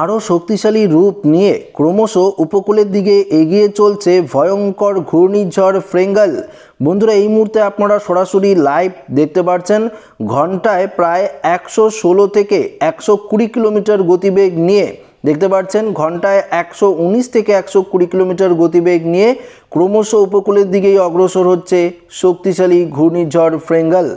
আরও শক্তিশালী রূপ নিয়ে ক্রমশ উপকূলের দিকে এগিয়ে চলছে ভয়ঙ্কর ঘূর্ণিঝড় ফ্রেঙ্গেল। বন্ধুরা, এই মুহূর্তে আপনারা সরাসরি লাইভ দেখতে পাচ্ছেন ঘন্টায় প্রায় 116 থেকে 120 কিলোমিটার গতিবেগ নিয়ে, দেখতে পাচ্ছেন ঘন্টায় 119 থেকে 120 কিলোমিটার গতিবেগ নিয়ে ক্রমশ উপকূলের দিকেই অগ্রসর হচ্ছে শক্তিশালী ঘূর্ণিঝড় ফ্রেঙ্গেল।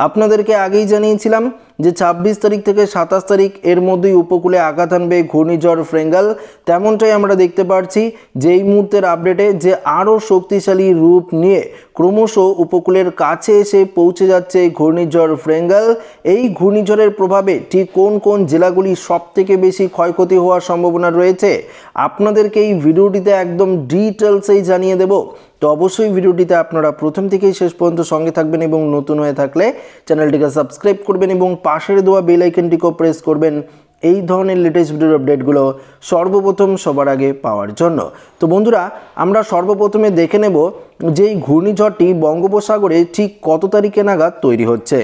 আপনাদেরকে আগেই জানিয়েছিলাম যে 26 তারিখ থেকে 27 তারিখ এর মধ্যেই উপকূলে আঘাত আনবে ঘূর্ণিঝড় ফ্রেঙ্গেল। তেমনটাই আমরা দেখতে পাচ্ছি যে এই মুহূর্তের আপডেটে যে আরও শক্তিশালী রূপ নিয়ে ক্রমশ উপকূলের কাছে এসে পৌঁছে যাচ্ছে ঘূর্ণিঝড় ফ্রেঙ্গেল। এই ঘূর্ণিঝড়ের প্রভাবে ঠিক কোন কোন জেলাগুলি সবথেকে বেশি ক্ষয়ক্ষতি হওয়ার সম্ভাবনা রয়েছে আপনাদেরকে এই ভিডিওটিতে একদম ডিটেলসেই জানিয়ে দেব। তো অবশ্যই ভিডিওটিতে আপনারা প্রথম থেকেই শেষ পর্যন্ত সঙ্গে থাকবেন এবং নতুন হয়ে থাকলে চ্যানেলটিকে সাবস্ক্রাইব করবেন এবং পাশের দেওয়া বেল আইকনটিকেও প্রেস করবেন এই ধরনের লেটেস্ট ভিডিওর আপডেটগুলো সর্বপ্রথম সবার আগে পাওয়ার জন্য। তো বন্ধুরা, আমরা সর্বপ্রথমে দেখে নেব যে এই ঘূর্ণিঝড়টি বঙ্গোপসাগরে ঠিক কত তারিখে নাগাদ তৈরি হচ্ছে।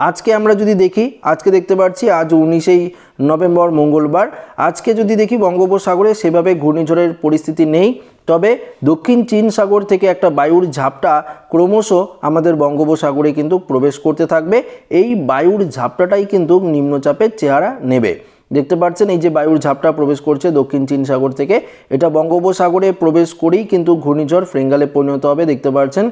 আজকে আমরা যদি দেখি, আজকে দেখতে পাচ্ছি আজ 19 নভেম্বর মঙ্গলবার। আজকে যদি দেখি বঙ্গোপসাগরে সেভাবে ঘূর্ণিঝড়ের পরিস্থিতি নেই, তবে দক্ষিণ চীন সাগর থেকে একটা বায়ুর ঝাপটা ক্রমশ আমাদের বঙ্গোপসাগরে কিন্তু প্রবেশ করতে থাকবে। এই বায়ুর ঝাপটাটাই কিন্তু নিম্নচাপের চেহারা নেবে। দেখতে পাচ্ছেন এই যে বায়ুর ঝাপটা প্রবেশ করছে দক্ষিণ চীন সাগর থেকে, এটা বঙ্গোপসাগরে প্রবেশ করেই কিন্তু ঘূর্ণিঝড় ফ্রেঙ্গেলে পরিণত হবে। দেখতে পাচ্ছেন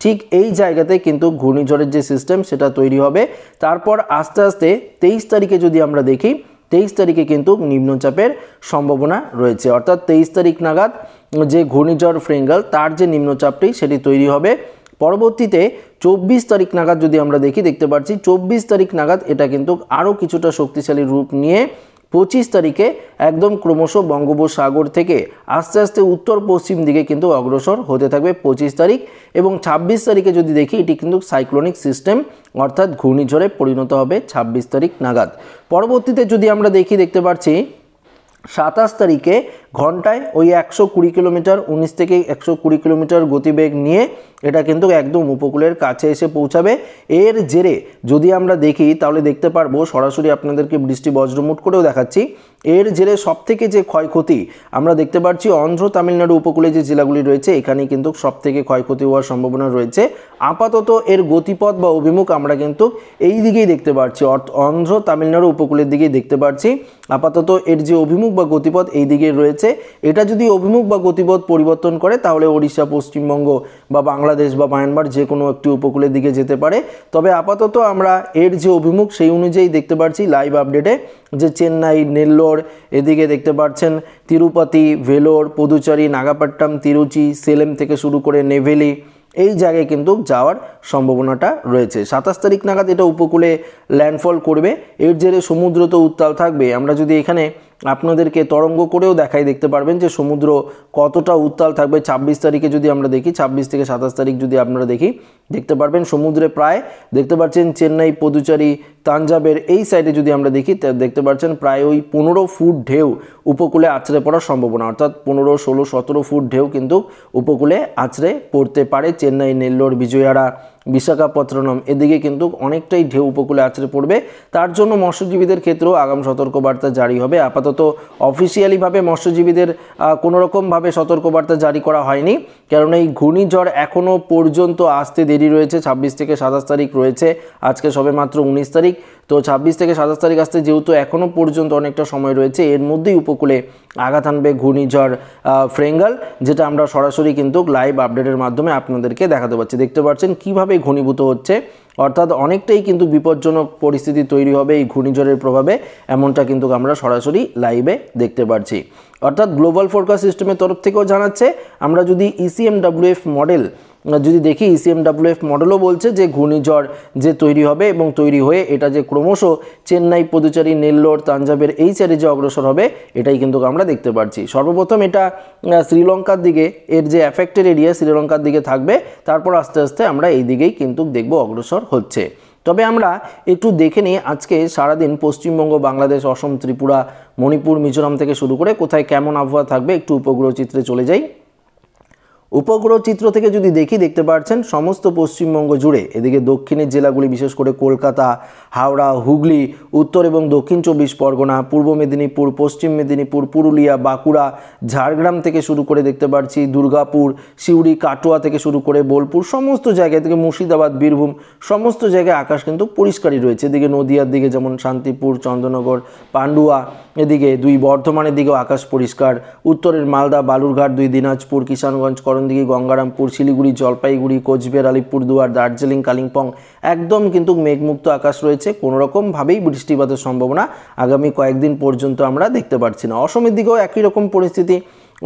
ঠিক এই জায়গাতে কিন্তু ঘূর্ণিঝড়ের যে সিস্টেম সেটা তৈরি হবে। তারপর আস্তে আস্তে 23 তারিখে যদি আমরা দেখি, 23 তারিখে কিন্তু নিম্নচাপের সম্ভাবনা রয়েছে, অর্থাৎ 23 তারিখ নাগাদ যে ঘূর্ণিঝড় ফ্রেঙ্গেল তার যে নিম্নচাপটি সেটি তৈরি হবে। পরবর্তীতে 24 তারিখ নাগাদ যদি আমরা দেখি, দেখতে পাচ্ছি 24 তারিখ নাগাদ এটা কিন্তু আরও কিছুটা শক্তিশালী রূপ নিয়ে 25 তারিখে একদম ক্রমশ বঙ্গোপসাগর থেকে আস্তে আস্তে উত্তর পশ্চিম দিকে কিন্তু অগ্রসর হতে থাকবে 25 তারিখ। এবং 26 তারিখে যদি দেখি এটি কিন্তু সাইক্লোনিক সিস্টেম অর্থাৎ ঘূর্ণিঝড়ে পরিণত হবে 26 তারিখ নাগাদ। পরবর্তীতে যদি আমরা দেখি, দেখতে পাচ্ছি 27 তারিখে ঘন্টায় ওই 120 কিলোমিটার 19 থেকে 120 কিলোমিটার গতিবেগ নিয়ে এটা কিন্তু একদম উপকূলের কাছে এসে পৌঁছাবে। এর জেরে যদি আমরা দেখি তাহলে দেখতে পারবো, সরাসরি আপনাদেরকে বৃষ্টি বজ্রমুট করেও দেখাচ্ছি, এর জেরে সবথেকে যে ক্ষয়ক্ষতি আমরা দেখতে পাচ্ছি অন্ধ্র তামিলনাড়ু উপকূলে যে জেলাগুলি রয়েছে এখানে কিন্তু সবথেকে ক্ষয়ক্ষতি হওয়ার সম্ভাবনা রয়েছে। আপাতত এর গতিপথ বা অভিমুখ আমরা কিন্তু এই দিকেই দেখতে পাচ্ছি, অন্ধ্র তামিলনাড়ু উপকূলের দিকেই দেখতে পাচ্ছি। আপাতত এর যে অভিমুখ বা গতিপথ এই দিকে রয়েছে। এটা যদি অভিমুখ বা গতিপথ পরিবর্তন করে তাহলে ওড়িশা, পশ্চিমবঙ্গ বা বাংলাদেশ বা মায়ানমার যে কোনো একটি উপকূলের দিকে যেতে পারে। তবে আপাতত আমরা এর যে অভিমুখ সেই অনুযায়ী দেখতে পাচ্ছি লাইভ আপডেটে যে চেন্নাই, নেল্লোর, এদিকে দেখতে পাচ্ছেন তিরুপতি, ভেলোর, পুদুচেরি, নাগাপাট্টাম, তিরুচি, সেলেম থেকে শুরু করে নেভেলি, এই জায়গায় কিন্তু যাওয়ার সম্ভাবনাটা রয়েছে। 27 তারিখ নাগাদ এটা উপকূলে ল্যান্ডফল করবে। এর জেরে সমুদ্র তো উত্তাল থাকবে। আমরা যদি এখানে আপনাদেরকে তরঙ্গ করেও দেখাই, দেখতে পারবেন যে সমুদ্র কতটা উত্তাল থাকবে। 26 তারিখে যদি আমরা দেখি, 26 থেকে 27 তারিখ যদি আপনারা দেখি, দেখতে পারবেন সমুদ্রে প্রায় দেখতে পাচ্ছেন চেন্নাই, পুদুচেরি, তাঞ্জাবের এই সাইডে যদি আমরা দেখি দেখতে পাচ্ছেন প্রায় ওই 15 ফুট ঢেউ উপকূলে আছড়ে পড়ার সম্ভাবনা, অর্থাৎ 15, 16, 17 ফুট ঢেউ কিন্তু উপকূলে আছড়ে পড়তে পারে। চেন্নাই, নেল্লোর, বিজয়ওয়াড়া, বিশাখাপত্তনম এদিকে কিন্তু অনেকটাই ঢেউ উপকূলে আছড়ে পড়বে। তার জন্য মৎস্যজীবীদের ক্ষেত্রেও আগাম সতর্কবার্তা জারি হবে। আপাতত অফিসিয়ালিভাবে মৎস্যজীবীদের কোনোরকমভাবে সতর্কবার্তা জারি করা হয়নি, কারণ এই ঘূর্ণিঝড় এখনও পর্যন্ত আসতে দেরি রয়েছে। 26 থেকে 27 তারিখ রয়েছে, আজকে সবে মাত্র 19 তারিখ। তো 26 থেকে 27 তারিখ আসতে যেহেতু এখনও পর্যন্ত অনেকটা সময় রয়েছে, এর মধ্যেই উপকূলে আঘাত আনবে ঘূর্ণিঝড় ফ্রেঙ্গেল, যেটা আমরা সরাসরি কিন্তু লাইভ আপডেটের মাধ্যমে আপনাদেরকে দেখাতে পারছি। দেখতে পাচ্ছেন কীভাবে ঘনীভূত হচ্ছে, অর্থাৎ অনেকটাই কিন্তু বিপজ্জনক পরিস্থিতি তৈরি হবে এই ঘূর্ণিঝড়ের প্রভাবে, এমনটা কিন্তু আমরা সরাসরি লাইভে দেখতে পাচ্ছি। অর্থাৎ গ্লোবাল ফোরকাস্ট সিস্টেমের তরফ থেকেও জানাচ্ছে, আমরা যদি ECMWF মডেল যদি দেখি, ECMWF মডেলও বলছে যে ঘূর্ণিঝড় যে তৈরি হবে এবং তৈরি হয়ে এটা যে ক্রমশ চেন্নাই, পুদুচেরি, নেল্লোর, তাঞ্জাবের এই সাইডে যে অগ্রসর হবে এটাই কিন্তু আমরা দেখতে পাচ্ছি। সর্বপ্রথম এটা শ্রীলঙ্কার দিকে, এর যে অ্যাফেক্টেড এরিয়া শ্রীলঙ্কার দিকে থাকবে, তারপর আস্তে আস্তে আমরা এই দিকেই কিন্তু দেখব অগ্রসর হচ্ছে। তবে আমরা একটু দেখে নিই আজকে সারাদিন পশ্চিমবঙ্গ, বাংলাদেশ, অসম, ত্রিপুরা, মণিপুর, মিজোরাম থেকে শুরু করে কোথায় কেমন আবহাওয়া থাকবে। একটু উপগ্রহ চিত্রে চলে যাই। উপগ্রহ চিত্র থেকে যদি দেখি, দেখতে পাচ্ছেন সমস্ত পশ্চিমবঙ্গ জুড়ে এদিকে দক্ষিণের জেলাগুলি বিশেষ করে কলকাতা, হাওড়া, হুগলি, উত্তর এবং দক্ষিণ 24 পরগনা, পূর্ব মেদিনীপুর, পশ্চিম মেদিনীপুর, পুরুলিয়া, বাঁকুড়া, ঝাড়গ্রাম থেকে শুরু করে দেখতে পাচ্ছি দুর্গাপুর, সিউড়ি, কাটোয়া থেকে শুরু করে বোলপুর, সমস্ত জায়গা থেকে মুর্শিদাবাদ, বীরভূম, সমস্ত জায়গায় আকাশ কিন্তু পরিষ্কারই রয়েছে। এদিকে নদিয়ার দিকে যেমন শান্তিপুর, চন্দননগর, পান্ডুয়া, এদিকে 2 বর্ধমানের দিকেও আকাশ পরিষ্কার, উত্তরের মালদা, বালুরঘাট, 2 দিনাজপুর, কিষানগঞ্জ, করণদিঘি, গঙ্গারামপুর, শিলিগুড়ি, জলপাইগুড়ি, কোচবিহার, আলিপুরদুয়ার, দার্জিলিং, কালিম্পং একদম কিন্তু মেঘমুক্ত আকাশ রয়েছে। কোনোরকমভাবেই বৃষ্টিপাতের সম্ভাবনা আগামী কয়েকদিন পর্যন্ত আমরা দেখতে পাচ্ছি না। অসমের দিকেও একই রকম পরিস্থিতি।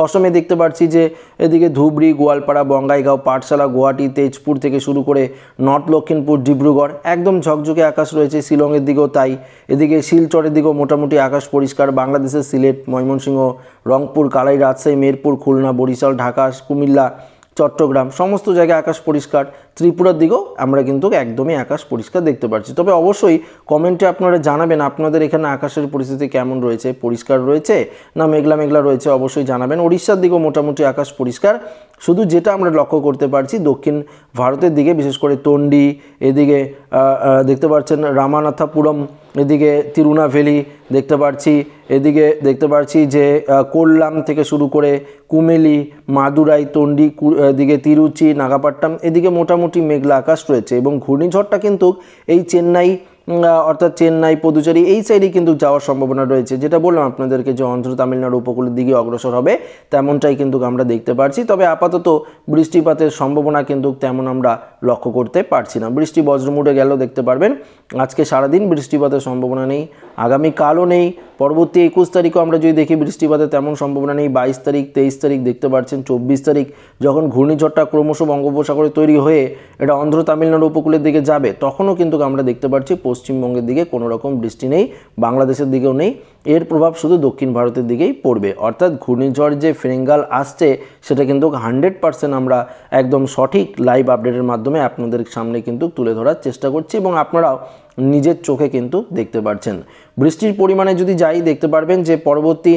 অসমে দেখতে পাচ্ছি যে এদিকে ধুবড়ি, গোয়ালপাড়া, বঙ্গাইগাঁও, পাঠশালা, গুয়াহাটি, তেজপুর থেকে শুরু করে নর্থ লক্ষিমপুর, ডিব্রুগড় একদম ঝকঝকে আকাশ রয়েছে। শিলংয়ের দিকেও তাই। এদিকে শিলচরের দিকেও মোটামুটি আকাশ পরিষ্কার। বাংলাদেশের সিলেট, ময়মনসিংহ, রংপুর, কালাই, রাজশাহী, মেহেরপুর, খুলনা, বরিশাল, ঢাকা, কুমিল্লা, চট্টগ্রাম সমস্ত জায়গায় আকাশ পরিষ্কার। ত্রিপুরার দিকেও আমরা কিন্তু একদমই আকাশ পরিষ্কার দেখতে পাচ্ছি। তবে অবশ্যই কমেন্টে আপনারা জানাবেন আপনাদের এখানে আকাশের পরিস্থিতি কেমন রয়েছে, পরিষ্কার রয়েছে না মেঘলা মেঘলা রয়েছে, অবশ্যই জানাবেন। উড়িষ্যার দিকেও মোটামুটি আকাশ পরিষ্কার। শুধু যেটা আমরা লক্ষ্য করতে পারছি দক্ষিণ ভারতের দিকে, বিশেষ করে তন্ডি, এদিকে দেখতে পাচ্ছেন রামানাথাপুরম, এদিকে তিরুনাভেলি দেখতে পাচ্ছি, এদিকে দেখতে পাচ্ছি যে কোল্লাম থেকে শুরু করে কুমেলি, মাদুরাই, তন্ডি, এদিকে তিরুচি, নাগাপাট্টাম এদিকে মোটামুটি মেঘলা আকাশ রয়েছে। এবং ঘূর্ণিঝড়টা কিন্তু এই চেন্নাই অর্থাৎ চেন্নাই, পদুচেরি এই সাইডে কিন্তু যাওয়ার সম্ভাবনা রয়েছে। যেটা বললাম আপনাদেরকে যে অন্ধ্র তামিলনাড়ু উপকূলের দিকে অগ্রসর হবে তেমনটাই কিন্তু আমরা দেখতে পাচ্ছি। তবে আপাতত বৃষ্টিপাতের সম্ভাবনা কিন্তু তেমন আমরা লক্ষ্য করতে পারছি না। বৃষ্টি বজ্রমুটে গেলেও দেখতে পারবেন আজকে সারাদিন বৃষ্টিপাতের সম্ভাবনা নেই, আগামীকালও নেই। পরবর্তী 21 তারিখও আমরা যদি দেখি বৃষ্টিপাতের তেমন সম্ভাবনা নেই। 22 তারিখ, 23 তারিখ দেখতে পাচ্ছেন। 24 তারিখ যখন ঘূর্ণিঝড়টা ক্রমশ বঙ্গোপসাগরে তৈরি হয়ে এটা অন্ধ্র তামিলনাড়ু উপকূলের দিকে যাবে তখনও কিন্তু আমরা দেখতে পাচ্ছি পশ্চিমবঙ্গের দিকে কোনো রকম বৃষ্টি নেই, বাংলাদেশের দিকেও নেই। এর প্রভাব শুধু দক্ষিণ ভারতের দিকেই পড়বে। অর্থাৎ ঘূর্ণিঝড় যে ফেঙ্গাল আসছে সেটা কিন্তু 100% আমরা একদম সঠিক লাইভ আপডেটের মাধ্যমে আপনাদের সামনে কিন্তু তুলে ধরার চেষ্টা করছি এবং আপনারাও নিজের চোখে কিন্তু দেখতে পাচ্ছেন। বৃষ্টির পরিমাণে যদি যাই দেখতে পারবেন যে পরবর্তী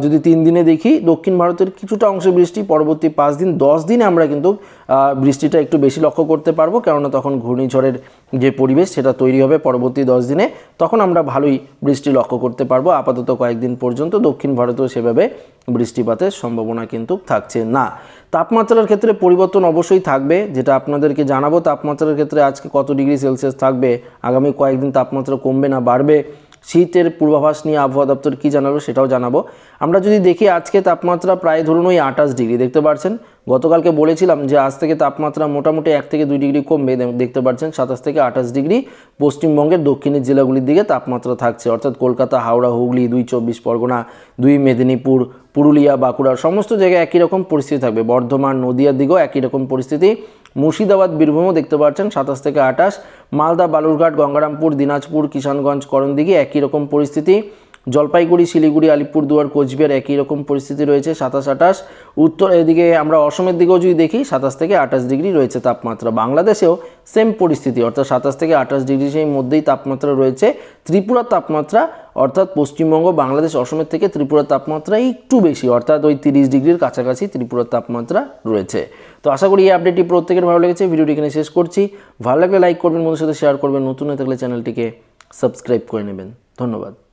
যদি 3 দিনে দেখি দক্ষিণ ভারতের কিছুটা অংশে বৃষ্টি, পরবর্তী 5 দিন 10 দিনে আমরা কিন্তু বৃষ্টিটা একটু বেশি লক্ষ্য করতে পারবো, কেননা তখন ঘূর্ণিঝড়ের যে পরিবেশ সেটা তৈরি হবে পরবর্তী 10 দিনে, তখন আমরা ভালোই বৃষ্টি লক্ষ্য করতে পারবো। আপাতত কয়েকদিন পর্যন্ত দক্ষিণ ভারতেও সেভাবে বৃষ্টিপাতের সম্ভাবনা কিন্তু থাকছে না। তাপমাত্রার ক্ষেত্রে পরিবর্তন অবশ্যই থাকবে, যেটা আপনাদেরকে জানাবো। তাপমাত্রার ক্ষেত্রে আজকে কত ডিগ্রি সেলসিয়াস থাকবে, আগামী কয়েকদিন তাপমাত্রা কমবে না বাড়বে, শীতের পূর্বাভাস নিয়ে আবহাওয়া দপ্তর কী জানালো সেটাও জানাবো। আমরা যদি দেখি আজকে তাপমাত্রা প্রায় ধরুন ওই 28 ডিগ্রি দেখতে পাচ্ছেন। গতকালকে বলেছিলাম যে আজ থেকে তাপমাত্রা মোটামুটি 1 থেকে 2 ডিগ্রি কমবে, দেখতে পাচ্ছেন 27 থেকে 28 ডিগ্রি পশ্চিমবঙ্গের দক্ষিণের জেলাগুলির দিকে তাপমাত্রা থাকছে। অর্থাৎ কলকাতা, হাওড়া, হুগলি, 2 24 পরগনা, 2 মেদিনীপুর, পুরুলিয়া, বাঁকুড়া সমস্ত জায়গায় একই রকম পরিস্থিতি থাকবে। বর্ধমান, নদিয়ার দিকেও একই রকম পরিস্থিতি। মুর্শিদাবাদ, বীরভূমও দেখতে পাচ্ছেন 27 থেকে 28, মালদা, বালুরঘাট, গঙ্গারামপুর, দিনাজপুর, কিষানগঞ্জ, করণদিঘি একই রকম পরিস্থিতি। জলপাইগুড়ি, শিলিগুড়ি, আলিপুরদুয়ার, কোচবিহার একই রকম পরিস্থিতি রয়েছে 27 28। উত্তর এদিকে আমরা অসমের দিকেও যদি দেখি 27 থেকে 28 ডিগ্রি রয়েছে তাপমাত্রা। বাংলাদেশেও সেম পরিস্থিতি, অর্থাৎ 27 থেকে 28 ডিগ্রি সেই মধ্যেই তাপমাত্রা রয়েছে। ত্রিপুরার তাপমাত্রা অর্থাৎ পশ্চিমবঙ্গ, বাংলাদেশ, অসমের থেকে ত্রিপুরার তাপমাত্রা একটু বেশি, অর্থাৎ ওই 30 ডিগ্রির কাছাকাছি ত্রিপুরার তাপমাত্রা রয়েছে। তো আশা করি এই আপডেটটি প্রত্যেকের ভালো লেগেছে। ভিডিওটি এখানে শেষ করছি। ভালো লাগলে লাইক করবেন, বন্ধুদের সাথে শেয়ার করবেন, নতুন হয়ে থাকলে চ্যানেলটিকে সাবস্ক্রাইব করে নেবেন। ধন্যবাদ।